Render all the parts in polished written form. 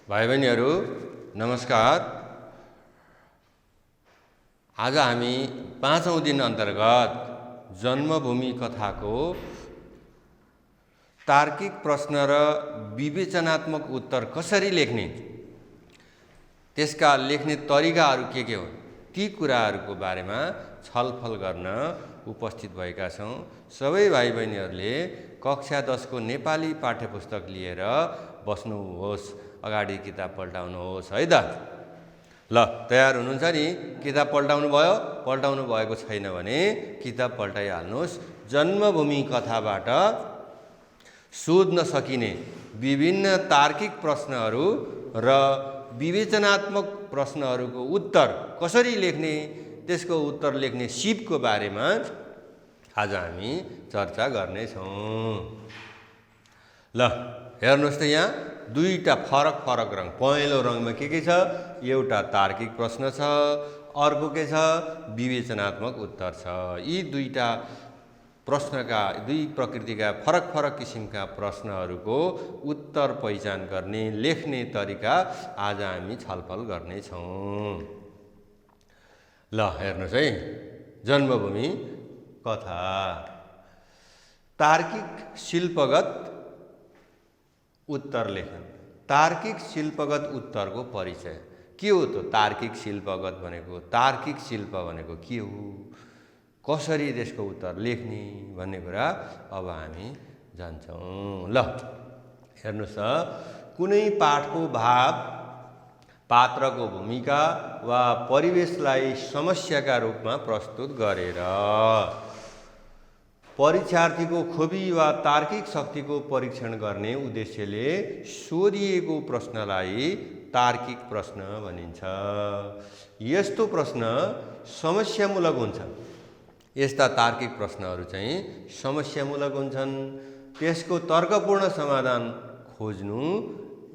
भाइ बहिनीहरू नमस्कार। आज हामी 5औं दिन अन्तर्गत जन्मभूमि कथाको तार्किक प्रश्न र विवेचनात्मक उत्तर कसरी लेख्ने, त्यसका लेख्ने तरिकाहरू के हुन्, ती कुराहरूको बारेमा छलफल गर्न उपस्थित भएका छौँ। सबै भाइ बहिनीहरूले कक्षा 10 को नेपाली पाठ्यपुस्तक लिएर बस्नुहोस्, अगाडि किताब पल्टाउनुहोस् है त। ल, तयार हुनुहुन्छ नि? किताब पल्टाउनु भयो? पल्टाउनु भएको छैन भने किताब पल्टाइहाल्नुहोस्। जन्मभूमि कथाबाट सोध्न सकिने विभिन्न तार्किक प्रश्नहरू र विवेचनात्मक प्रश्नहरूको उत्तर कसरी लेख्ने, त्यसको उत्तर लेख्ने सिपको बारेमा आज हामी चर्चा गर्नेछौँ। ल, हेर्नुहोस् त, यहाँ दुईटा फरक फरक रङ। पहेँलो रङमा के छ? एउटा तार्किक प्रश्न छ, अर्को के छ? विवेचनात्मक उत्तर छ। यी दुईटा प्रश्नका, दुई प्रकृतिका फरक फरक किसिमका प्रश्नहरूको उत्तर पहिचान गर्ने, लेख्ने तरिका आज हामी छलफल गर्नेछौँ। ल, हेर्नुहोस् है, जन्मभूमि कथा। तार्किक शिल्पगत उत्तर लेखन। तार्किक शिल्पगत उत्तरको परिचय के हो त? तार्किक शिल्पगत भनेको, तार्किक शिल्प भनेको के हो, कसरी त्यसको उत्तर लेख्ने भन्ने कुरा अब हामी जान्छौँ। ल, हेर्नुहोस् त, कुनै पाठको भाव, पात्रको भूमिका वा परिवेशलाई समस्याका रूपमा प्रस्तुत गरेर परीक्षार्थीको खोपी वा तार्किक शक्तिको परीक्षण गर्ने उद्देश्यले सोधिएको प्रश्नलाई तार्किक प्रश्न भनिन्छ। यस्तो प्रश्न समस्यामूलक हुन्छ। यस्ता तार्किक प्रश्नहरू चाहिँ समस्यामूलक हुन्छन्। त्यसको तर्कपूर्ण समाधान खोज्नु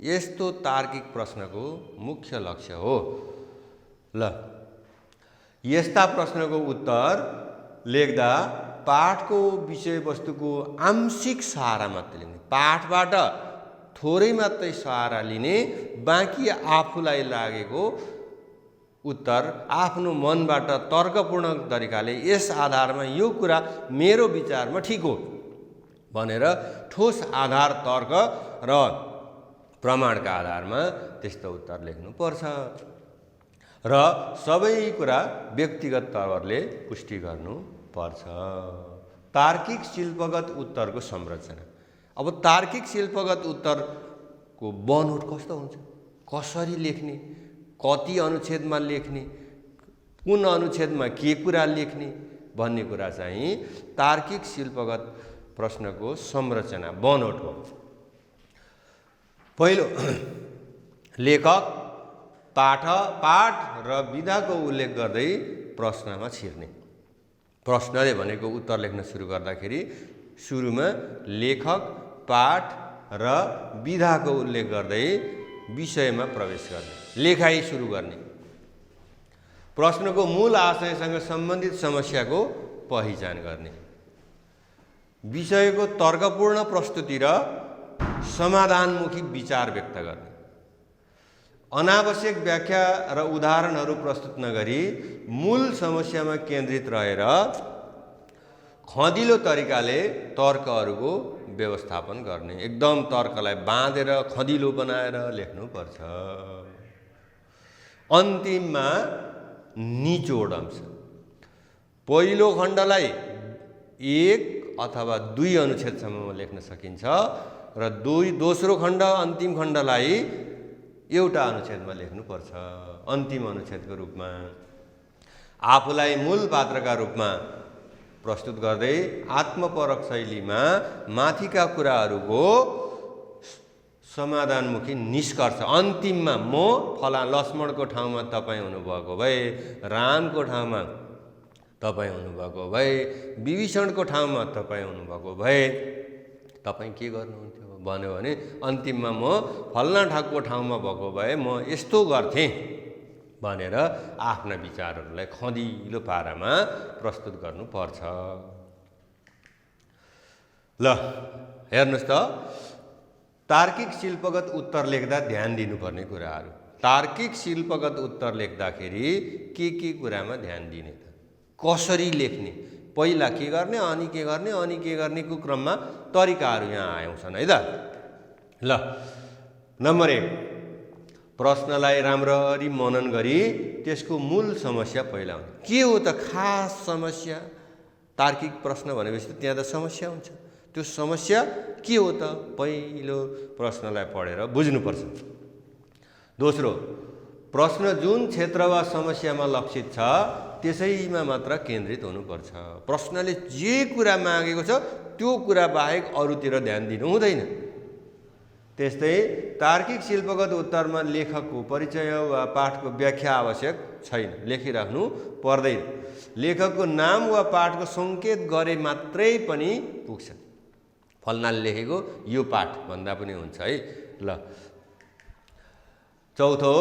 यस्तो तार्किक प्रश्नको मुख्य लक्ष्य हो। ल, यस्ता प्रश्नको उत्तर लेख्दा पाठको विषयवस्तुको आंशिक सहारा मात्र लिने, पाठबाट थोरै मात्रै सहारा लिने, बाँकी आफूलाई लागेको उत्तर आफ्नो मनबाट तर्कपूर्ण तरिकाले यस आधारमा यो कुरा मेरो विचारमा ठिक हो भनेर ठोस आधार, तर्क र प्रमाणका आधारमा त्यस्तो उत्तर लेख्नुपर्छ र सबै कुरा व्यक्तिगत तवरले पुष्टि गर्नुपर्छ। तार्किक शिल्पगत उत्तरको संरचना। अब तार्किक शिल्पगत उत्तरको बनोट कस्तो हुन्छ, कसरी लेख्ने, कति अनुच्छेदमा लेख्ने, कुन अनुच्छेदमा के कुरा लेख्ने भन्ने कुरा चाहिँ तार्किक शिल्पगत प्रश्नको संरचना, बनोट हो। पहिलो, लेखक, पाठ र विधाको उल्लेख गर्दै प्रश्नमा छिर्ने। प्रश्नले भनेको उत्तर लेख्न सुरु गर्दाखेरि सुरुमा लेखक, पाठ र विधाको उल्लेख गर्दै विषयमा प्रवेश गर्ने, लेखाइ सुरु गर्ने। प्रश्नको मूल आशयसँग सम्बन्धित समस्याको पहिचान गर्ने, विषयको तर्कपूर्ण प्रस्तुति र समाधानमुखी विचार व्यक्त गर्ने, अनावश्यक व्याख्या र उदाहरणहरू प्रस्तुत नगरी मूल समस्यामा केन्द्रित रहेर खँदिलो तरिकाले तर्कहरूको व्यवस्थापन गर्ने। एकदम तर्कलाई बाँधेर खँदिलो बनाएर लेख्नुपर्छ। अन्तिममा निचोड अंश। पहिलो खण्डलाई 1 अथवा 2 अनुच्छेदसम्म लेख्न सकिन्छ र दोस्रो खण्ड, अन्तिम खण्डलाई एउटा अनुच्छेदमा लेख्नुपर्छ। अन्तिम अनुच्छेदको रूपमा आफूलाई मूल पात्रका रूपमा प्रस्तुत गर्दै आत्मपरक शैलीमा माथिका कुराहरूको समाधानमुखी निष्कर्ष। अन्तिममा म लक्ष्मणको ठाउँमा तपाईँ हुनुभएको भए, रामको ठाउँमा तपाईँ हुनुभएको भए, विभीषणको ठाउँमा तपाईँ हुनुभएको भए तपाईँ के गर्नुहुन्थ्यो भन्यो भने अन्तिममा म फल्ना ठाउँको ठाउँमा भएको भए म यस्तो गर्थेँ भनेर आफ्ना विचारहरूलाई खँदिलो पारामा प्रस्तुत गर्नुपर्छ। ल, हेर्नुहोस् त, तार्किक शिल्पगत उत्तर लेख्दा ध्यान दिनुपर्ने कुराहरू। तार्किक शिल्पगत उत्तर लेख्दाखेरि के कुरामा ध्यान दिने त? कसरी लेख्ने, पहिला के गर्ने अनि के गर्ने अनि के गर्नेको क्रममा तरिकाहरू यहाँ आउँछन् है त। ल नम्बर 1, प्रश्नलाई राम्ररी मनन गरी त्यसको मूल समस्या पहिला हुने। के हो त खास समस्या? तार्किक प्रश्न भनेपछि त त्यहाँ त समस्या हुन्छ। त्यो समस्या के हो त? पहिलो प्रश्नलाई पढेर बुझ्नुपर्छ। दोस्रो, प्रश्न जुन क्षेत्र वा समस्यामा लक्षित छ त्यसैमा मात्र केन्द्रित हुनुपर्छ। प्रश्नले जे कुरा मागेको छ त्यो कुरा बाहेक अरूतिर ध्यान दिनु हुँदैन। त्यस्तै तार्किक शिल्पगत उत्तरमा लेखकको परिचय वा पाठको व्याख्या आवश्यक छैन, लेखिराख्नु पर्दैन। लेखकको नाम वा पाठको सङ्केत गरे मात्रै पनि पुग्छ। फलनाले लेखेको यो पाठ भन्दा पनि हुन्छ है। ल चौथो,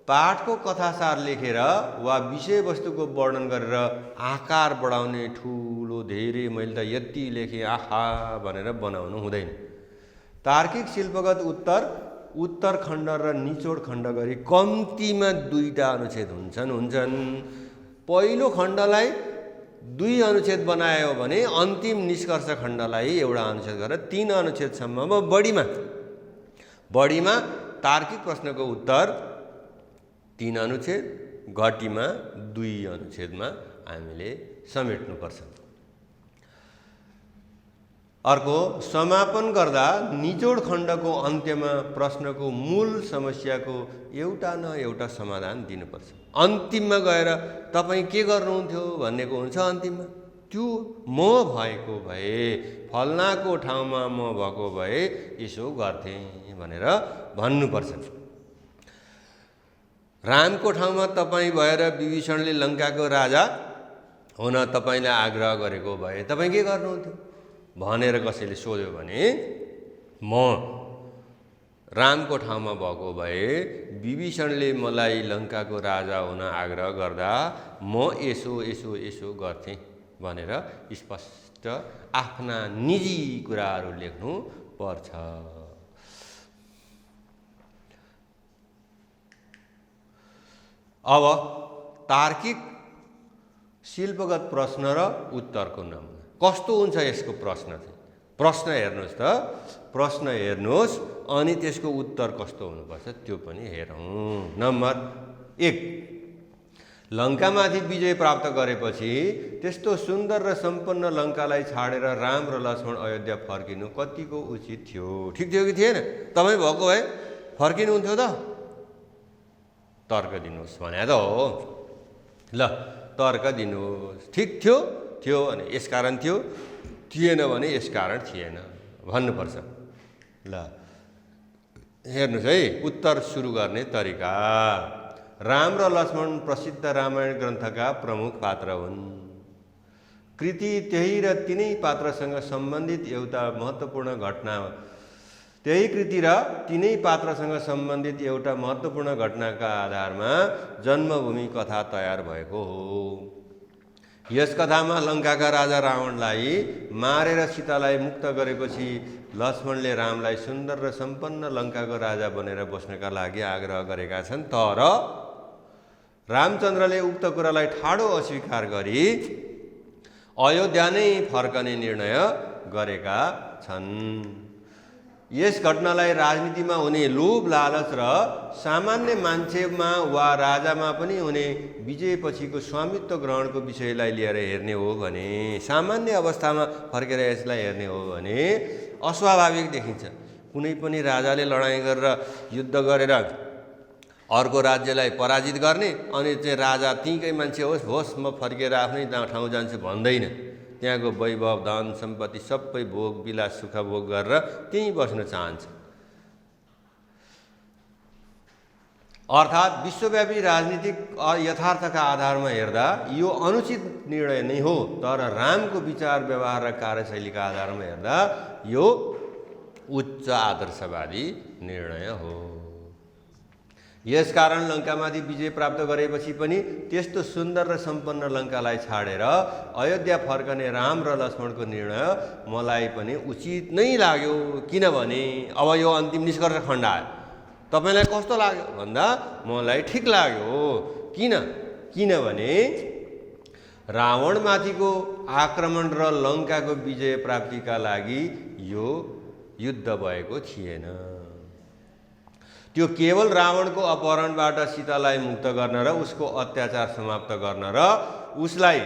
पाठको कथासार लेखेर वा विषयवस्तुको वर्णन गरेर आकार बढाउने, ठुलो धेरै मैले त यति लेखेँ आहा भनेर बनाउनु हुँदैन। तार्किक शिल्पगत उत्तर खण्ड र निचोड खण्ड गरी कम्तीमा 2टा अनुच्छेद हुन्छन्। पहिलो खण्डलाई 2 अनुच्छेद बनायो भने अन्तिम निष्कर्ष खण्डलाई एउटा अनुच्छेद गरेर 3 अनुच्छेदसम्ममा बढीमा तार्किक प्रश्नको उत्तर 3 अनुच्छेद, घटीमा 2 अनुच्छेदमा हामीले समेट्नुपर्छ। अर्को, समापन गर्दा निचोड खण्डको अन्त्यमा प्रश्नको मूल समस्याको एउटा न एउटा समाधान दिनुपर्छ। अन्तिममा गएर तपाईँ के गर्नुहुन्थ्यो भन्नेको हुन्छ अन्तिममा। त्यो म भएको भए, फलनाको ठाउँमा म भएको भए यसो गर्थेँ भनेर भन्नुपर्छ। रामको ठाउँमा तपाईँ भएर विभीषणले लङ्काको राजा हुन तपाईँलाई आग्रह गरेको भए तपाईँ के गर्नुहुन्थ्यो भनेर कसैले सोध्यो भने, म रामको ठाउँमा भएको भए विभीषणले मलाई लङ्काको राजा हुन आग्रह गर्दा म यसो गर्थेँ भनेर स्पष्ट आफ्ना निजी कुराहरू लेख्नु पर्छ। अब तार्किक शिल्पगत प्रश्न र उत्तरको नमुना कस्तो हुन्छ यसको प्रश्न चाहिँ? प्रश्न हेर्नुहोस् त, प्रश्न हेर्नुहोस् अनि त्यसको उत्तर कस्तो हुनुपर्छ त्यो पनि हेरौँ। नम्बर 1, लङ्कामाथि विजय प्राप्त गरेपछि त्यस्तो सुन्दर र सम्पन्न लङ्कालाई छाडेर राम र लक्ष्मण अयोध्या फर्किनु कतिको उचित थियो? ठिक थियो कि थिएन? तपाईँ भएको भए फर्किनुहुन्थ्यो त? तर्क दिनुहोस् भने त हो। ल तर्क दिनुहोस्। ठिक थियो भने यस कारण थियो, थिएन भने यस कारण थिएन भन्नुपर्छ। ल हेर्नुहोस् है, उत्तर सुरु गर्ने तरिका। राम र लक्ष्मण प्रसिद्ध रामायण ग्रन्थका प्रमुख पात्र हुन्। कृति त्यही र तिनै पात्रसँग सम्बन्धित एउटा महत्त्वपूर्ण घटना, त्यही कृति र तिनै पात्रसँग सम्बन्धित एउटा महत्त्वपूर्ण घटनाका आधारमा जन्मभूमि कथा तयार भएको हो। यस कथामा लङ्काका राजा रावणलाई मारेर सीतालाई मुक्त गरेपछि लक्ष्मणले रामलाई सुन्दर र सम्पन्न लङ्काको राजा बनेर बस्नका लागि आग्रह गरेका छन्, तर रामचन्द्रले उक्त कुरालाई ठाडो अस्वीकार गरी अयोध्या नै फर्कने निर्णय गरेका छन्। यस घटनालाई राजनीतिमा हुने लोभ लालच र सामान्य मान्छेमा वा राजामा पनि हुने विजयपछिको स्वामित्व ग्रहणको विषयलाई लिएर हेर्ने हो भने, सामान्य अवस्थामा फर्केर यसलाई हेर्ने हो भने अस्वाभाविक देखिन्छ। कुनै पनि राजाले लडाइँ गरेर युद्ध गरेर अर्को राज्यलाई पराजित गर्ने अनि चाहिँ राजा त्यहीँकै मान्छे होस् म फर्केर आफ्नै ठाउँ जान्छु भन्दैन। त्यहाँको वैभव धन सम्पत्ति सबै भोग विलास सुख भोग गरेर त्यहीँ बस्न चाहन्छ। अर्थात् विश्वव्यापी राजनीतिक यथार्थका आधारमा हेर्दा यो अनुचित निर्णय नै हो, तर रामको विचार व्यवहार र कार्यशैलीका आधारमा हेर्दा यो उच्च आदर्शवादी निर्णय हो। यसकारण लङ्कामाथि विजय प्राप्त गरेपछि पनि त्यस्तो सुन्दर र सम्पन्न लङ्कालाई छाडेर अयोध्या फर्कने राम र लक्ष्मणको निर्णय मलाई पनि उचित नै लाग्यो। किनभने अब यो अन्तिम निष्कर्ष खण्ड आयो। तपाईँलाई कस्तो लाग्यो भन्दा मलाई ठिक लाग्यो। किनभने रावणमाथिको आक्रमण र लङ्काको विजय प्राप्तिका लागि यो युद्ध भएको थिएन। त्यो केवल रावणको अपहरणबाट सीतालाई मुक्त गर्न र उसको अत्याचार समाप्त गर्न र उसलाई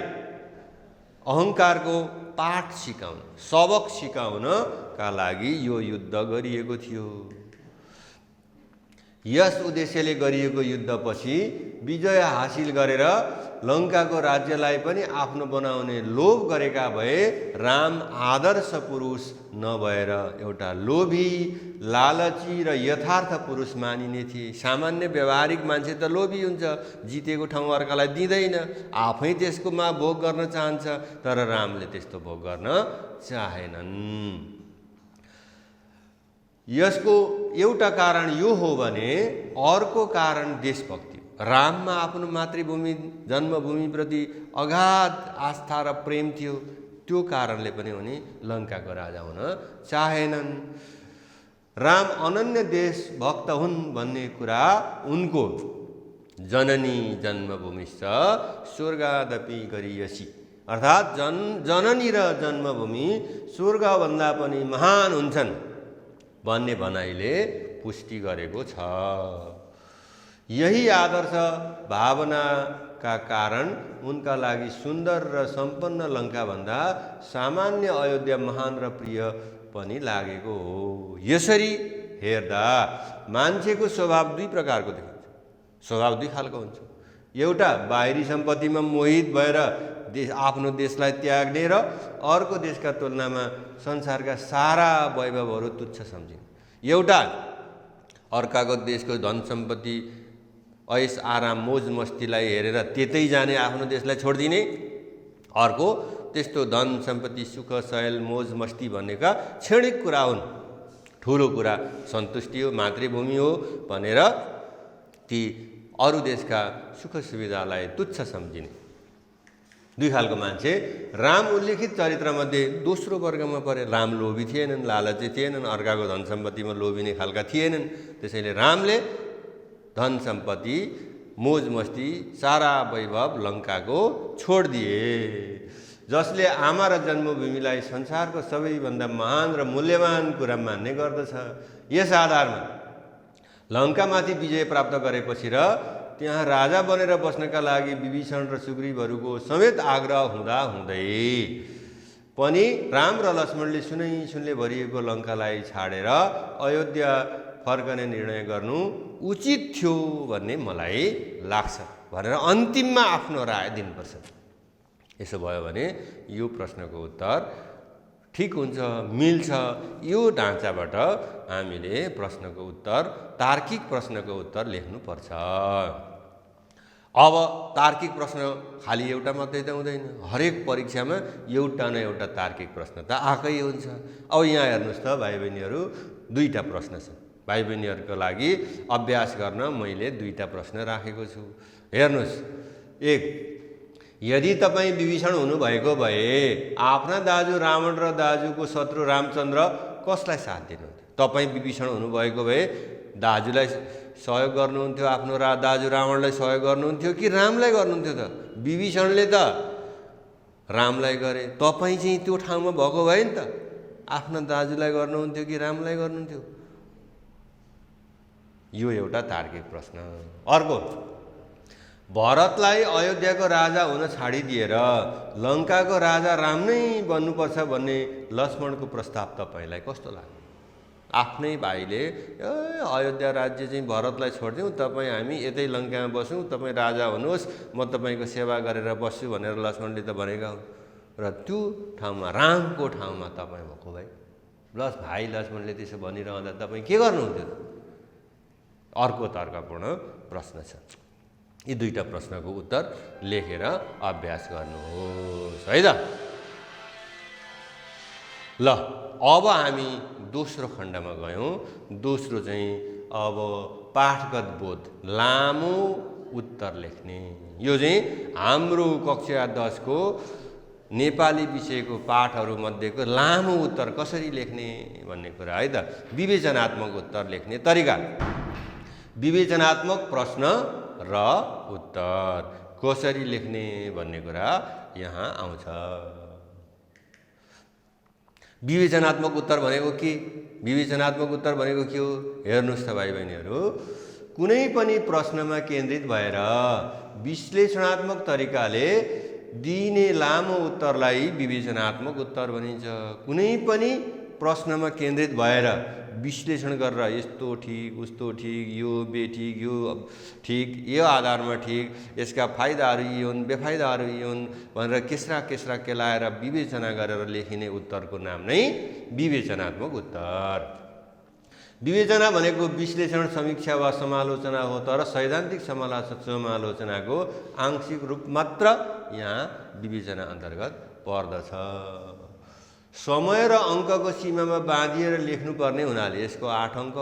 अहङ्कारको पाठ सिकाउन, सबक सिकाउनका लागि यो युद्ध गरिएको थियो। यस उद्देश्यले गरिएको युद्धपछि विजय हासिल गरेर लङ्काको राज्यलाई पनि आफ्नो बनाउने लोभ गरेका भए राम आदर्श पुरुष नभएर एउटा लोभी, लालची र यथार्थ पुरुष मानिने थिए। सामान्य व्यावहारिक मान्छे त लोभी हुन्छ, जितेको ठाउँ अर्कालाई दिँदैन, आफै त्यसकोमा भोग गर्न चाहन्छ। तर रामले त्यस्तो भोग गर्न चाहेनन्। यसको एउटा कारण यो हो भने अर्को कारण देशभक्ति। राममा आफ्नो मातृभूमि, जन्मभूमिप्रति अगाध आस्था र प्रेम थियो। त्यो कारणले पनि उनी लङ्काको राजा हुन चाहेनन्। राम अनन्य देशभक्त हुन् भन्ने कुरा उनको जननी जन्मभूमिश्च स्वर्गादपि गरियसी, अर्थात् जननी र जन्मभूमि स्वर्गभन्दा पनि महान हुन्छन् भन्ने भनाइले पुष्टि गरेको छ। यही आदर्श भावनाका कारण उनका लागि सुन्दर र सम्पन्न लङ्काभन्दा सामान्य अयोध्या महान र प्रिय पनि लागेको हो। यसरी हेर्दा मान्छेको स्वभाव दुई प्रकारको देखिन्छ। स्वभाव दुई खालको हुन्छ। एउटा बाहिरी सम्पत्तिमा मोहित भएर आफ्नो देशलाई त्याग्ने र अर्को देशका तुलनामा संसारका सारा वैभवहरू तुच्छ सम्झिने। एउटा अर्काको देशको धन सम्पत्ति, ऐस आराम, मोज मस्तीलाई हेरेर त्यतै जाने, आफ्नो देशलाई छोडिदिने। अर्को त्यस्तो धन सम्पत्ति, सुख शैल, मोज मस्ती भन्नेका क्षणिक कुरा हुन्। ठुलो कुरा सन्तुष्टि हो, मातृभूमि हो भनेर ती अरू देशका सुख सुविधालाई तुच्छ सम्झिने दुई खालको मान्छे राम उल्लेखित चरित्रमध्ये दोस्रो वर्गमा परे। राम लोभी थिएनन्, लालची थिएनन्, अर्काको धन सम्पत्तिमा लोभिने खालका थिएनन्। त्यसैले रामले धन सम्पत्ति, मोज मस्ती, सारा वैभव लङ्काको छोडिदिए, जसले आमा र जन्मभूमिलाई संसारको सबैभन्दा महान र मूल्यवान कुरा मान्ने गर्दछ। यस आधारमा लङ्कामाथि विजय प्राप्त गरेपछि र त्यहाँ राजा बनेर बस्नका लागि विभीषण र सुग्रीवहरूको समेत आग्रह हुँदै पनि राम र लक्ष्मणले सुनले भरिएको लङ्कालाई छाडेर अयोध्या फर्कने निर्णय गर्नु उचित थियो भन्ने मलाई लाग्छ भनेर अन्तिममा आफ्नो राय दिनुपर्छ। यसो भयो भने यो प्रश्नको उत्तर ठिक हुन्छ, मिल्छ। यो ढाँचाबाट हामीले प्रश्नको उत्तर, तार्किक प्रश्नको उत्तर लेख्नुपर्छ। अब तार्किक प्रश्न खालि एउटा मात्रै त हुँदैन। हरेक परीक्षामा एउटा न एउटा तार्किक प्रश्न त आएकै हुन्छ। अब यहाँ हेर्नुहोस् त भाइ बहिनीहरू, दुईवटा प्रश्न छ। भाइ बहिनीहरूको लागि अभ्यास गर्न मैले दुईवटा प्रश्न राखेको छु। हेर्नुहोस्, एक, यदि तपाईँ विभीषण हुनुभएको भए आफ्ना दाजु रावण र दाजुको शत्रु रामचन्द्र कसलाई साथ दिनुहुन्थ्यो? तपाईँ विभीषण हुनुभएको भए दाजुलाई सहयोग गर्नुहुन्थ्यो, आफ्नो दाजु रावणलाई सहयोग गर्नुहुन्थ्यो कि रामलाई गर्नुहुन्थ्यो त? विभीषणले त रामलाई गरे, तपाईँ चाहिँ त्यो ठाउँमा भएको भए नि त आफ्ना दाजुलाई गर्नुहुन्थ्यो कि रामलाई गर्नुहुन्थ्यो? यो एउटा तार्किक प्रश्न। अर्को, भरतलाई अयोध्याको राजा हुन छाडिदिएर लङ्काको राजा राम नै बन्नुपर्छ भन्ने लक्ष्मणको प्रस्ताव तपाईँलाई कस्तो लाग्यो? आफ्नै भाइले अयोध्या राज्य चाहिँ भरतलाई छोडिदिउँ, तपाईँ हामी यतै लङ्कामा बसौँ, तपाईँ राजा हुनुहोस्, म तपाईँको सेवा गरेर बस्छु भनेर लक्ष्मणले त भनेका हुन्। र त्यो ठाउँमा, रामको ठाउँमा तपाईँ भएको भए, भाइ लक्ष्मणले त्यसो भनिरहँदा तपाईँ के गर्नुहुन्थ्यो? अर्को तर्कपूर्ण प्रश्न छ। यी दुईवटा प्रश्नको उत्तर लेखेर अभ्यास गर्नुहोस् है त। ल, अब हामी दोस्रो खण्डमा गयौँ। दोस्रो चाहिँ अब पाठगत बोध, लामो उत्तर लेख्ने। यो चाहिँ हाम्रो कक्षा 10 को नेपाली विषयको पाठहरू मध्येको लामो उत्तर कसरी लेख्ने भन्ने कुरा है त। विवेचनात्मक उत्तर लेख्ने तरिका, विवेचनात्मक प्रश्न र उत्तर कसरी लेख्ने भन्ने कुरा यहाँ आउँछ। विवेचनात्मक उत्तर भनेको के? विवेचनात्मक उत्तर भनेको के हो? हेर्नुस् त भाइ बहिनीहरू, कुनै पनि प्रश्नमा केन्द्रित भएर विश्लेषणात्मक तरिकाले दिइने लामो उत्तरलाई विवेचनात्मक उत्तर भनिन्छ। कुनै पनि प्रश्नमा केन्द्रित भएर विश्लेषण गरेर यस्तो ठिक, उस्तो ठिक, यो बेठिक, यो ठिक, यो आधारमा ठिक, यसका फाइदाहरू यी हुन्, बेफाइदाहरू यी हुन् भनेर केस्रा केलाएर विवेचना गरेर लेखिने उत्तरको नाम नै विवेचनात्मक उत्तर। विवेचना भनेको विश्लेषण, समीक्षा वा समालोचना हो, तर सैद्धान्तिक समालोचनाको आंशिक रूप मात्र यहाँ विवेचना अन्तर्गत पर्दछ। समय र अङ्कको सीमामा बाँधिएर लेख्नुपर्ने हुनाले यसको 8 अङ्क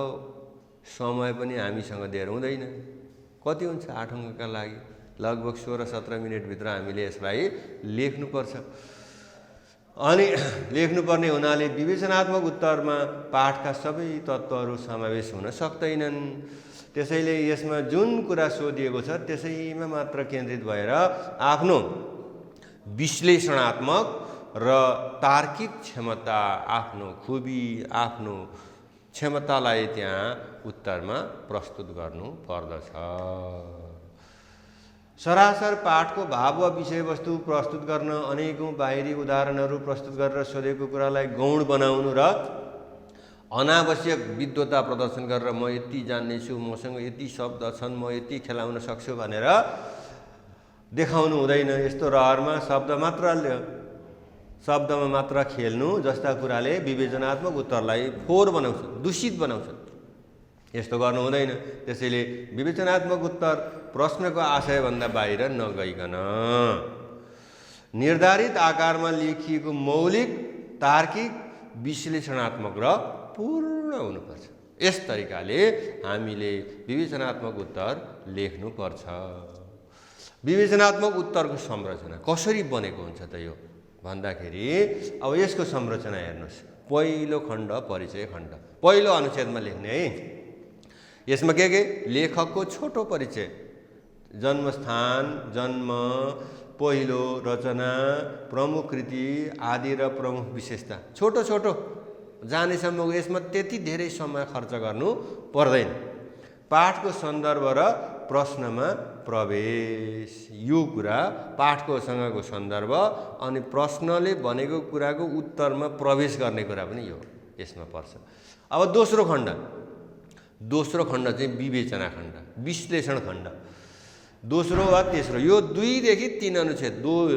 समय पनि हामीसँग दिएर हुँदैन। कति हुन्छ 8 अङ्कका लागि? लगभग 16-17 मिनटभित्र हामीले यसलाई लेख्नुपर्छ। अनि लेख्नुपर्ने हुनाले विवेचनात्मक उत्तरमा पाठका सबै तत्त्वहरू समावेश हुन सक्दैनन्। त्यसैले यसमा जुन कुरा सोधिएको छ त्यसैमा मात्र केन्द्रित भएर आफ्नो विश्लेषणात्मक र तार्किक क्षमता, आफ्नो खुबी, आफ्नो क्षमतालाई त्यहाँ उत्तरमा प्रस्तुत गर्नु पर्दछ। सरासर पाठको भाव वा विषयवस्तु प्रस्तुत गर्न अनेकौं बाहिरी उदाहरणहरू प्रस्तुत गरेर सोधेको कुरालाई गौण बनाउनु र अनावश्यक विद्वता प्रदर्शन गरेर म यति जान्ने छु, मसँग यति शब्द छन्, म यति खेलाउन सक्छु भनेर देखाउनु हुँदैन। यस्तो रहरमा शब्दमा मात्र खेल्नु जस्ता कुराले विवेचनात्मक उत्तरलाई फोहोर बनाउँछ, दूषित बनाउँछ। यस्तो गर्नु हुँदैन। त्यसैले विवेचनात्मक उत्तर प्रश्नको आशयभन्दा बाहिर नगइकन निर्धारित आकारमा लेखिएको मौलिक, तार्किक, विश्लेषणात्मक र पूर्ण हुनुपर्छ। यस तरिकाले हामीले विवेचनात्मक उत्तर लेख्नुपर्छ। विवेचनात्मक उत्तरको संरचना कसरी बनेको हुन्छ त यो भन्दाखेरि अब यसको संरचना हेर्नुहोस्। पहिलो खण्ड परिचय खण्ड, पहिलो अनुच्छेदमा लेख्ने है। यसमा के लेखकको छोटो परिचय, जन्मस्थान, जन्म, पहिलो रचना, प्रमुख कृति आदि र प्रमुख विशेषता छोटो छोटो जानेसम्मको। यसमा त्यति धेरै समय खर्च गर्नु पर्दैन। पाठको सन्दर्भ र प्रश्नमा प्रवेश, यो कुरा पाठको सँगको सन्दर्भ अनि प्रश्नले भनेको कुराको उत्तरमा प्रवेश गर्ने कुरा पनि यो यसमा पर्छ। अब दोस्रो खण्ड चाहिँ विवेचना खण्ड, विश्लेषण खण्ड। दोस्रो वा तेस्रो, यो 2 देखि 3 अनुच्छेद,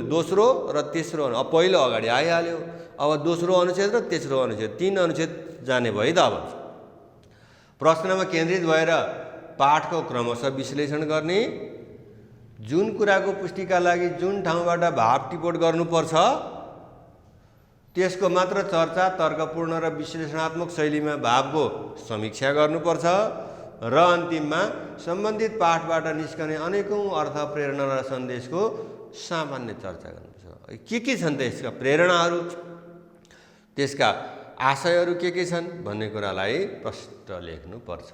दोस्रो र तेस्रो। अब पहिलो अगाडि आइहाल्यो, अब दोस्रो अनुच्छेद र तेस्रो अनुच्छेद, 3 अनुच्छेद जाने भयो त। अब प्रश्नमा केन्द्रित भएर पाठको क्रमशः विश्लेषण गर्ने, जुन कुराको पुष्टिका लागि जुन ठाउँबाट भाव टिपोट गर्नुपर्छ त्यसको मात्र चर्चा, तर्कपूर्ण र विश्लेषणात्मक शैलीमा भावको समीक्षा गर्नुपर्छ र अन्तिममा सम्बन्धित पाठबाट निस्कने अनेकौं अर्थ, प्रेरणा र सन्देशको सामान्य चर्चा गर्नुपर्छ। के छन् त यसका प्रेरणाहरू, त्यसका आशयहरू के छन् भन्ने कुरालाई प्रष्ट लेख्नुपर्छ।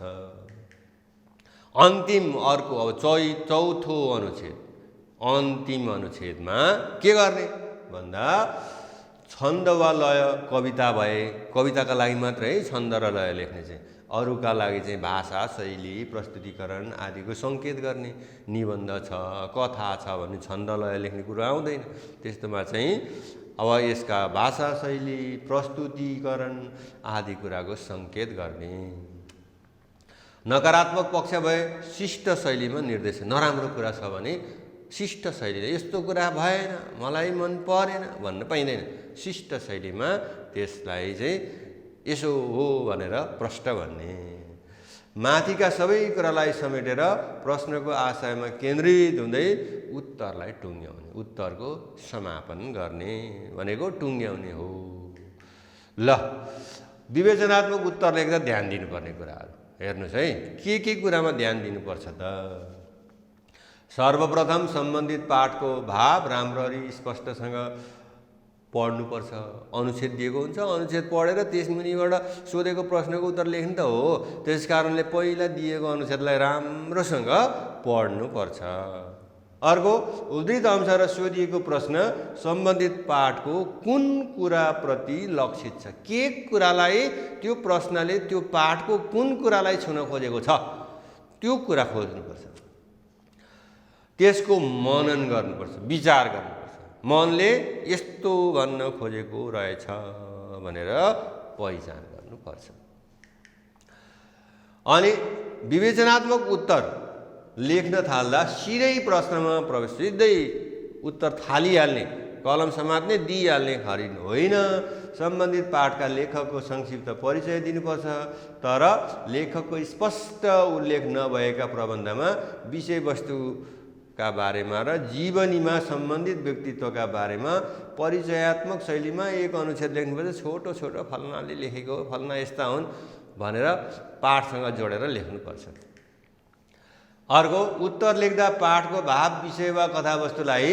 अन्तिम अर्को अब चौथो अनुच्छेद, अन्तिम अनुच्छेदमा के गर्ने भन्दा छन्द वा लय, कविता भए कविताका लागि मात्र है छन्द र लय लेख्ने चाहिँ, अरूका लागि चाहिँ भाषा, शैली, प्रस्तुतिकरण आदिको सङ्केत गर्ने। निबन्ध छ, कथा छ भने छन्द लय लेख्ने कुरो आउँदैन। त्यस्तोमा चाहिँ अब यसका भाषा, शैली, प्रस्तुतिकरण आदि कुराको सङ्केत गर्ने। नकारात्मक पक्ष भए शिष्ट शैलीमा निर्देशन, नराम्रो कुरा छ भने शिष्ट शैलीले यस्तो कुरा भएन, मलाई मन परेन भन्न पाइँदैन। शिष्ट शैलीमा त्यसलाई चाहिँ यसो हो भनेर प्रष्ट भन्ने। माथिका सबै कुरालाई समेटेर प्रश्नको आशयमा केन्द्रित हुँदै उत्तरलाई टुङ्ग्याउने, उत्तरको समापन गर्ने भनेको टुङ्ग्याउने हो। ल, विवेचनात्मक उत्तर लेख्दा ध्यान दिनुपर्ने कुराहरू हेर्नुहोस् है, के कुरामा ध्यान दिनुपर्छ त? सर्वप्रथम सम्बन्धित पाठको भाव राम्ररी स्पष्टसँग पढ्नुपर्छ। अनुच्छेद दिएको हुन्छ, अनुच्छेद पढेर त्यस मुनिबाट सोधेको प्रश्नको उत्तर लेख्नु त हो। त्यस कारणले पहिला दिएको अनुच्छेदलाई राम्रोसँग पढ्नुपर्छ। अर्को, उद्धृत अंश र सोधिएको प्रश्न सम्बन्धित पाठको कुन कुराप्रति लक्षित छ? के कुरालाई त्यो प्रश्नले त्यो पाठको कुन कुरालाई छुन खोजेको छ त्यो कुरा खोज्नुपर्छ। त्यसको मनन गर्नुपर्छ, विचार गर्नुपर्छ। मनले यस्तो भन्न खोजेको रहेछ भनेर पहिचान गर्नुपर्छ। अनि विवेचनात्मक उत्तर लेख्न थाल्दा सिधै प्रश्नमा प्रवेश, सिधै उत्तर थालिहाल्ने, कलम समात्ने, दिइहाल्ने खरिद होइन। सम्बन्धित पाठका लेखकको संक्षिप्त परिचय दिनुपर्छ, तर लेखकको स्पष्ट उल्लेख नभएका प्रबन्धमा विषयवस्तुका बारेमा र जीवनीमा सम्बन्धित व्यक्तित्वका बारेमा परिचयात्मक शैलीमा एक अनुच्छेद लेख्नुपर्छ। छोटो छोटो फल्नाले लेखेको, फल्ना यस्ता हुन् भनेर पाठसँग जोडेर लेख्नुपर्छ। अर्को, उत्तर लेख्दा पाठको भाव, विषय वा कथावस्तुलाई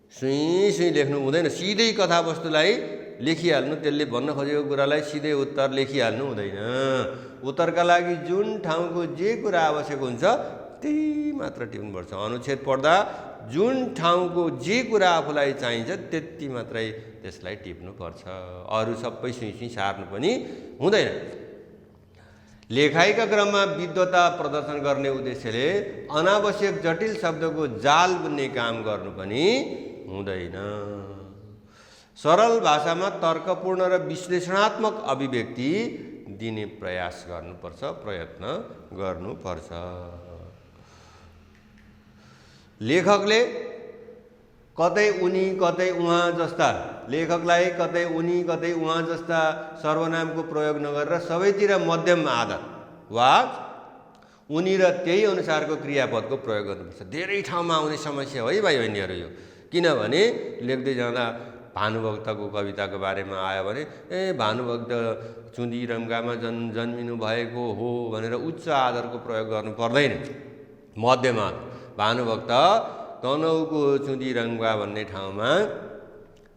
सुई लेख्नु हुँदैन। सिधै कथावस्तुलाई लेखिहाल्नु, त्यसले भन्न खोजेको कुरालाई सिधै उत्तर लेखिहाल्नु हुँदैन। उत्तरका लागि जुन ठाउँको जे कुरा आवश्यक हुन्छ त्यही मात्र टिप्नुपर्छ। अनुच्छेद पढ्दा जुन ठाउँको जे कुरा आफूलाई चाहिन्छ त्यति मात्रै त्यसलाई टिप्नुपर्छ। अरू सबै सुई सार्नु पनि हुँदैन। लेखाइका क्रममा विद्वता प्रदर्शन गर्ने उद्देश्यले अनावश्यक जटिल शब्दको जाल बुन्ने काम गर्नु पनि हुँदैन। सरल भाषामा तर्कपूर्ण र विश्लेषणात्मक अभिव्यक्ति दिने प्रयास गर्नुपर्छ, प्रयत्न गर्नुपर्छ। लेखकले कतै उनी कतै उहाँ जस्ता, लेखकलाई कतै उनी कतै उहाँ जस्ता सर्वनामको प्रयोग नगरेर सबैतिर मध्यम आदर वा उनी र त्यही अनुसारको क्रियापदको प्रयोग गर्नुपर्छ। धेरै ठाउँमा आउने समस्या हो है भाइ बहिनीहरू यो। किनभने लेख्दै जाँदा भानुभक्तको कविताको बारेमा आयो भने भानुभक्त चुन्दिरङ्गामा जन्मिनु भएको हो भनेर उच्च आदरको प्रयोग गर्नु पर्दैन, मध्यम आदर। भानुभक्त तनहुको चुन्दिरङ्गा भन्ने ठाउँमा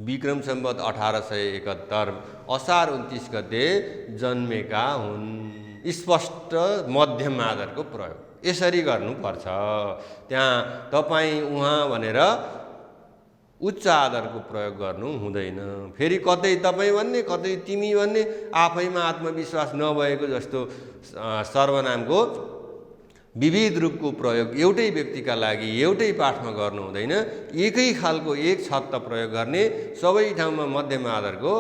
विक्रम सम्वत 1871 असार 29 गते जन्मेका हुन्। स्पष्ट मध्यम आदरको प्रयोग यसरी गर्नुपर्छ। त्यहाँ तपाईँ उहाँ भनेर उच्च आदरको प्रयोग गर्नु हुँदैन। फेरि कतै तपाईँ भन्ने, कतै तिमी भन्ने, आफैमा आत्मविश्वास नभएको जस्तो सर्वनामको विविध रूपको प्रयोग एउटै व्यक्तिका लागि एउटै पाठमा गर्नु हुँदैन। एकै खालको एक छत्त प्रयोग गर्ने, सबै ठाउँमा मध्यम आदरको,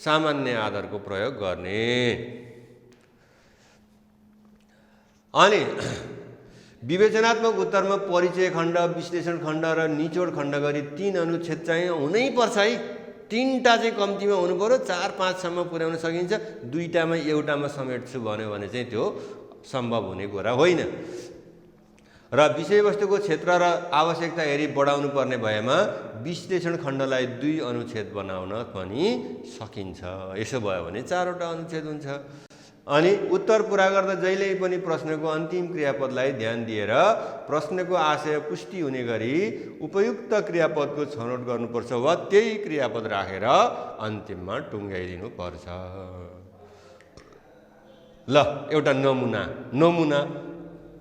सामान्य आदरको प्रयोग गर्ने। अनि विवेचनात्मक उत्तरमा परिचय खण्ड, विश्लेषण खण्ड र निचोड खण्ड गरी 3 अनुच्छेद चाहिँ हुनैपर्छ है। 3टा चाहिँ कम्तीमा हुनु पर्यो। 4-5 सम्म पुर्याउन सकिन्छ। 2टामा एउटामा समेट्छु भन्यो भने चाहिँ त्यो सम्भव हुने कुरा होइन। र विषयवस्तुको क्षेत्र र आवश्यकता हेरी बढाउनु पर्ने भएमा विश्लेषण खण्डलाई 2 अनुच्छेद बनाउन पनि सकिन्छ। यसो भयो भने 4वटा अनुच्छेद हुन्छ। अनि उत्तर पुरा गर्दा जहिल्यै पनि प्रश्नको अन्तिम क्रियापदलाई ध्यान दिएर प्रश्नको आशय पुष्टि हुने गरी उपयुक्त क्रियापदको छनौट गर्नुपर्छ वा त्यही क्रियापद राखेर अन्तिममा टुङ्गाइदिनु पर्छ। ल, एउटा नमुना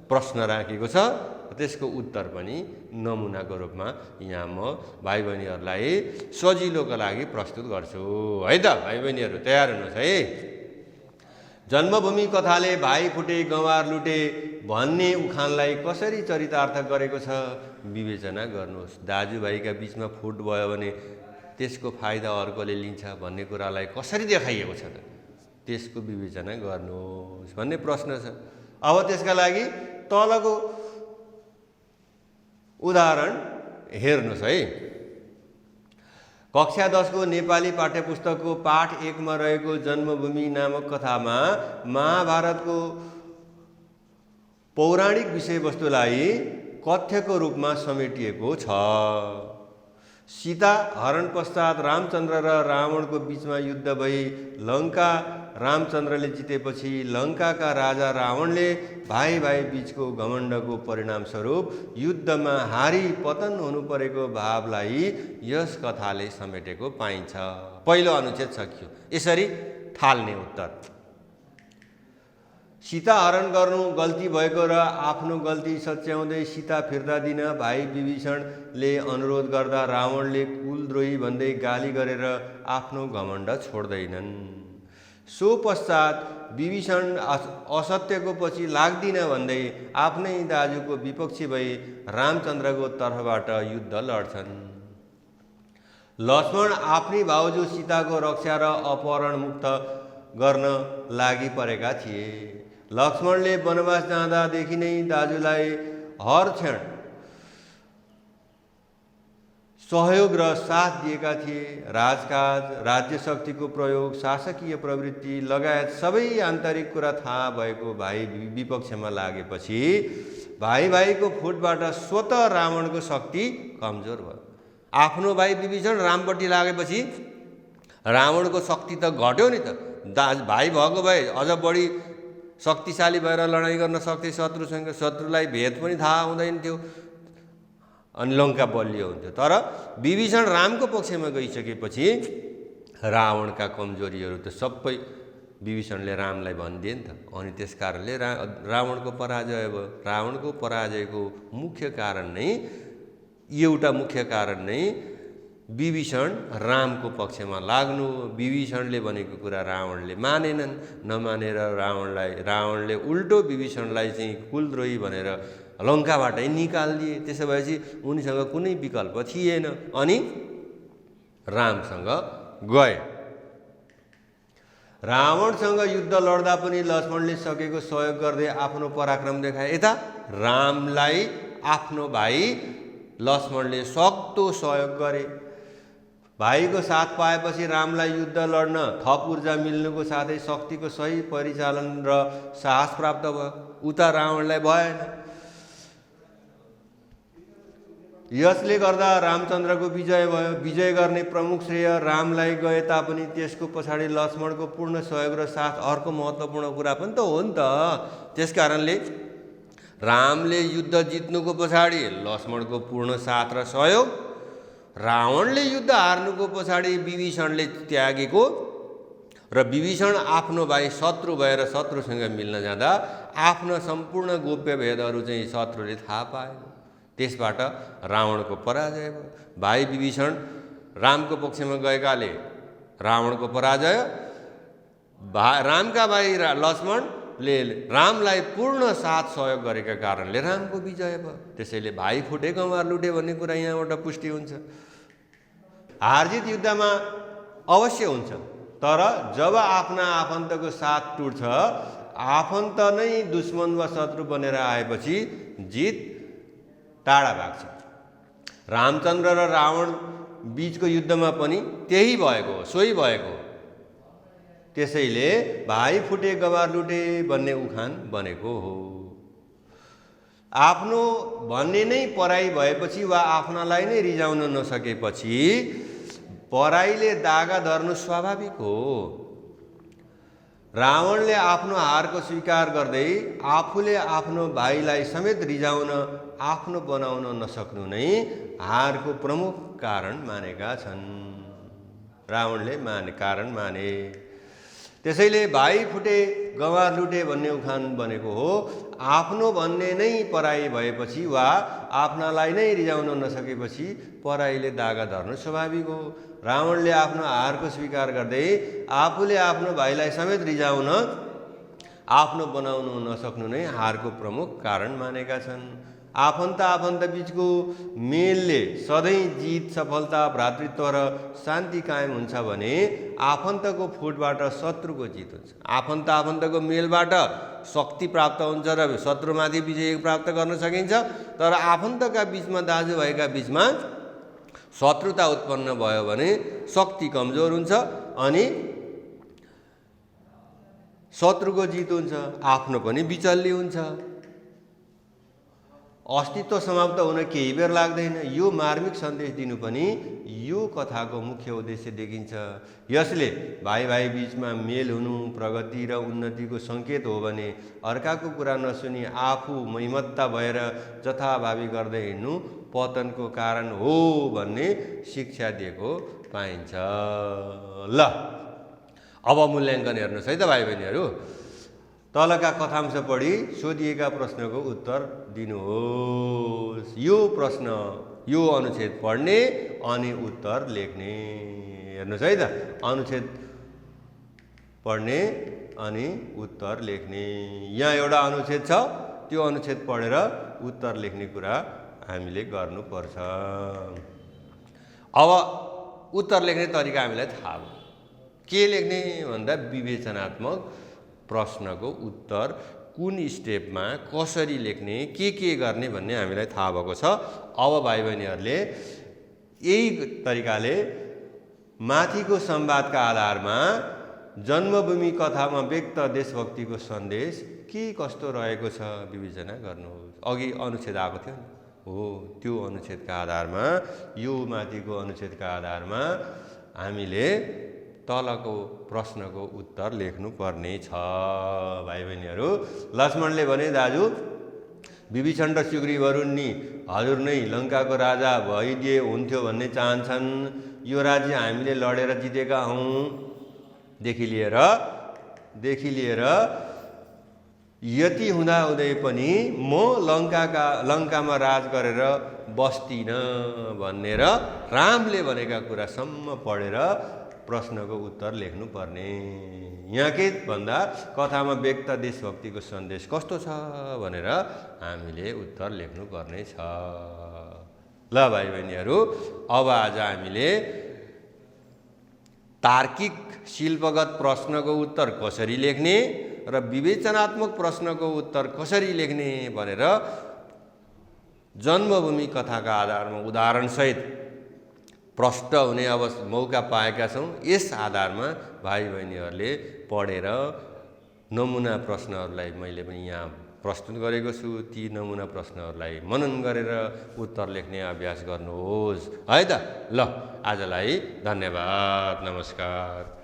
प्रश्न राखेको छ, त्यसको उत्तर पनि नमुनाको रूपमा यहाँ म भाइ बहिनीहरूलाई सजिलोको लागि प्रस्तुत गर्छु है त। भाइ बहिनीहरू तयार हुनुहोस् है। जन्मभूमि कथाले भाइ फुटे गँवार लुटे भन्ने उखानलाई कसरी चरितार्थ गरेको छ विवेचना गर्नुहोस्। दाजुभाइका बिचमा फुट भयो भने त्यसको फाइदा अर्कोले लिन्छ भन्ने कुरालाई कसरी देखाइएको छ त, त्यसको विवेचना गर्नुहोस् भन्ने प्रश्न छ। अब त्यसका लागि तलको उदाहरण हेर्नुहोस् है। कक्षा 10 को नेपाली पाठ्यपुस्तकको पाठ 1 मा रहेको जन्मभूमि नामक कथामा महाभारतको पौराणिक विषयवस्तुलाई कथ्यको रूपमा समेटिएको छ। सीता हरण पश्चात रामचन्द्र र रावणको बीचमा युद्ध भई लङ्का रामचन्द्रले जितेपछि लङ्काका राजा रावणले भाइ भाइ बीचको घमण्डको परिणामस्वरूप युद्धमा हारी पतन हुनु परेको भावलाई यस कथाले समेटेको पाइन्छ। पहिलो अनुच्छेद सकियो। यसरी थाल्ने उत्तर। सीता हरण गर्नु गल्ती भएको र आफ्नो गल्ती सच्याउँदै सीता फिर्ता दिन भाइ विभीषणले अनुरोध गर्दा रावणले कुलद्रोही भन्दै गाली गरेर आफ्नो घमण्ड छोड्दैनन्। सो पश्चात विभीषण असत्यको पछि लाग्दिन भन्दै आफ्नै दाजुको विपक्षी भई रामचन्द्रको तर्फबाट युद्ध लड्छन्। लक्ष्मण आफ्नी भाउजू सीताको रक्षा र अपहरण मुक्त गर्न लागि परेका थिए। लक्ष्मणले वनवास जाँदादेखि नै दाजुलाई हर क्षण सहयोग र साथ दिएका थिए। राजकाज, राज्य शक्तिको प्रयोग, शासकीय प्रवृत्ति लगायत सबै आन्तरिक कुरा थाहा भएको भाइ विपक्षमा लागेपछि भाइ भाइको फुटबाट स्वतः रावणको शक्ति कमजोर भयो। आफ्नो भाइ विभीषण रामपट्टि लागेपछि रावणको शक्ति त घट्यो नि त। भाइ भएको भए अझ बढी शक्तिशाली भएर लडाइँ गर्न सक्थे शत्रुसँग। शत्रुलाई भेद पनि थाहा हुँदैन थियो अनि लङ्का बलियो हुन्थ्यो। तर विभीषण रामको पक्षमा गइसकेपछि रावणका कमजोरीहरू त सबै विभीषणले रामलाई भनिदिए नि त। अनि त्यस कारणले रावणको पराजय भयो। रावणको पराजयको मुख्य कारण नै एउटा मुख्य कारण नै विभीषण रामको पक्षमा लाग्नु। विभीषणले भनेको कुरा रावणले मानेनन्। नमानेर रावणले उल्टो विभीषणलाई चाहिँ कुलद्रोही भनेर लङ्काबाटै निकालिदिए। त्यसो भएपछि उनीसँग कुनै विकल्प थिएन अनि रामसँग गए। रावणसँग युद्ध लड्दा पनि लक्ष्मणले सकेको सहयोग गर्दै आफ्नो पराक्रम देखाए। यता रामलाई आफ्नो भाइ लक्ष्मणले सक्दो सहयोग गरे। भाइको साथ पाएपछि रामलाई युद्ध लड्न थप ऊर्जा मिल्नुको साथै शक्तिको सही परिचालन र साहस प्राप्त भयो। उता रावणलाई भएन। यसले गर्दा रामचन्द्रको विजय भयो। विजय गर्ने प्रमुख श्रेय रामलाई गए तापनि त्यसको पछाडि लक्ष्मणको पूर्ण सहयोग र साथ अर्को महत्त्वपूर्ण कुरा पनि त हो नि त। त्यसकारणले रामले युद्ध जित्नुको पछाडि लक्ष्मणको पूर्ण साथ र सहयोग, रावणले युद्ध हार्नुको पछाडि विभीषणले त्यागेको र विभीषण आफ्नो भाइ शत्रु भएर शत्रुसँग मिल्न जाँदा आफ्ना सम्पूर्ण गोप्य भेदहरू चाहिँ शत्रुले थाहा पाए। त्यसबाट रावणको पराजय भयो। भाइ विभीषण रामको पक्षमा गएकाले रावणको पराजय, रामका भाइ लक्ष्मणले रामलाई पूर्ण साथ सहयोग गरेका कारणले रामको विजय भयो। त्यसैले भाइ फुटे गँवार लुटे भन्ने कुरा यहाँबाट पुष्टि हुन्छ। हारजित युद्धमा अवश्य हुन्छ, तर जब आफ्ना आफन्तको साथ टुट्छ, आफन्त नै दुश्मन वा शत्रु बनेर आएपछि जित टाढा भाग्छ। रामचन्द्र र रावण बीचको युद्धमा पनि त्यही भएको हो, सोही भएको हो। त्यसैले भाइ फुटे गँवार लुटे भन्ने उखान बनेको हो। आफ्नो भन्ने नै पराई भएपछि वा आफ्नालाई नै रिजाउन नसकेपछि पराईले दागा धर्नु स्वाभाविक हो। रावणले आफ्नो हारको स्वीकार गर्दै आफूले आफ्नो भाइलाई समेत रिजाउन, आफ्नो बनाउन नसक्नु नै हारको प्रमुख कारण मानेका छन्। रावणले कारण माने। त्यसैले भाइ फुटे गँवार लुटे भन्ने उखान बनेको हो। आफ्नो भन्ने नै पराई भएपछि वा आफ्नालाई नै रिजाउन नसकेपछि पराईले दागा धर्नु स्वाभाविक हो। रावणले आफ्नो हारको स्वीकार गर्दै आफूले आफ्नो भाइलाई समेत रिजाउन, आफ्नो बनाउन नसक्नु नै हारको प्रमुख कारण मानेका छन्। आफन्त बीचको मेलले सधैँ जित, सफलता, भ्रातृत्व र शान्ति कायम हुन्छ भने आफन्तको फुटबाट शत्रुको जित हुन्छ। आफन्तको मेलबाट शक्ति प्राप्त हुन्छ र शत्रुमाथि विजय प्राप्त गर्न सकिन्छ। तर आफन्तका बीचमा, दाजुभाइका बीचमा शत्रुता उत्पन्न भयो भने शक्ति कमजोर हुन्छ अनि शत्रुको जित हुन्छ, आफ्नो पनि बिचल्ली हुन्छ। अस्तित्व समाप्त हुन केही बेर लाग्दैन। यो मार्मिक सन्देश दिनु पनि यो कथाको मुख्य उद्देश्य देखिन्छ। यसले भाइ भाइ बीचमा मेल हुनु प्रगति र उन्नतिको सङ्केत हो भने अर्काको कुरा नसुनी आफू मैमत्ता भएर जथाभावी गर्दै हिँड्नु पतनको कारण हो भन्ने शिक्षा दिएको पाइन्छ। ल अब मूल्याङ्कन हेर्नुहोस् है त भाइ बहिनीहरू। तलका कथांश पढी सोधिएका प्रश्नको उत्तर दिनुहोस्। यो प्रश्न यो अनुच्छेद पढ्ने अनि उत्तर लेख्ने। हेर्नुहोस् है त, अनुच्छेद पढ्ने अनि उत्तर लेख्ने। यहाँ एउटा अनुच्छेद छ, त्यो अनुच्छेद पढेर उत्तर लेख्ने कुरा हामीले गर्नुपर्छ। अब उत्तर लेख्ने तरिका हामीलाई थाहा भयो। के लेख्ने भन्दा विवेचनात्मक प्रश्नको उत्तर कुन स्टेपमा कसरी लेख्ने के गर्ने भन्ने हामीलाई थाहा भएको छ। अब भाइ बहिनीहरूले यही तरिकाले माथिको संवादका आधारमा जन्मभूमि कथामा व्यक्त देशभक्तिको सन्देश के कस्तो रहेको छ विवेचना गर्नुहोस्। अघि अनुच्छेद आएको थियो नि, हो त्यो अनुच्छेदका आधारमा, यो माथिको अनुच्छेदका आधारमा हामीले तलको प्रश्नको उत्तर लेख्नुपर्ने छ। भाइ बहिनीहरू, लक्ष्मणले भने दाजु विभीषण र सुग्रीव वरुणी हजुर नै लङ्काको राजा भइदिए हुन्थ्यो भन्ने चाहन्छन्। यो राज्य हामीले लडेर जितेका हौँ। देखि लिएर यति हुँदाहुँदै पनि म लङ्कामा राज गरेर बस्दिनँ भनेर रामले भनेका कुरासम्म पढेर प्रश्नको उत्तर लेख्नुपर्ने। यहाँ के भन्दा कथामा व्यक्त देशभक्तिको सन्देश कस्तो छ भनेर हामीले उत्तर लेख्नुपर्ने छ। ल भाइ बहिनीहरू, अब आज हामीले तार्किक शिल्पगत प्रश्नको उत्तर कसरी लेख्ने र विवेचनात्मक प्रश्नको उत्तर कसरी लेख्ने भनेर जन्मभूमि कथाका आधारमा उदाहरणसहित प्रष्ट हुने मौका पाएका छौँ। यस आधारमा भाइ बहिनीहरूले पढेर नमुना प्रश्नहरूलाई मैले पनि यहाँ प्रस्तुत गरेको छु। ती नमुना प्रश्नहरूलाई मनन गरेर उत्तर लेख्ने अभ्यास गर्नुहोस् है त। ल आजलाई धन्यवाद, नमस्कार।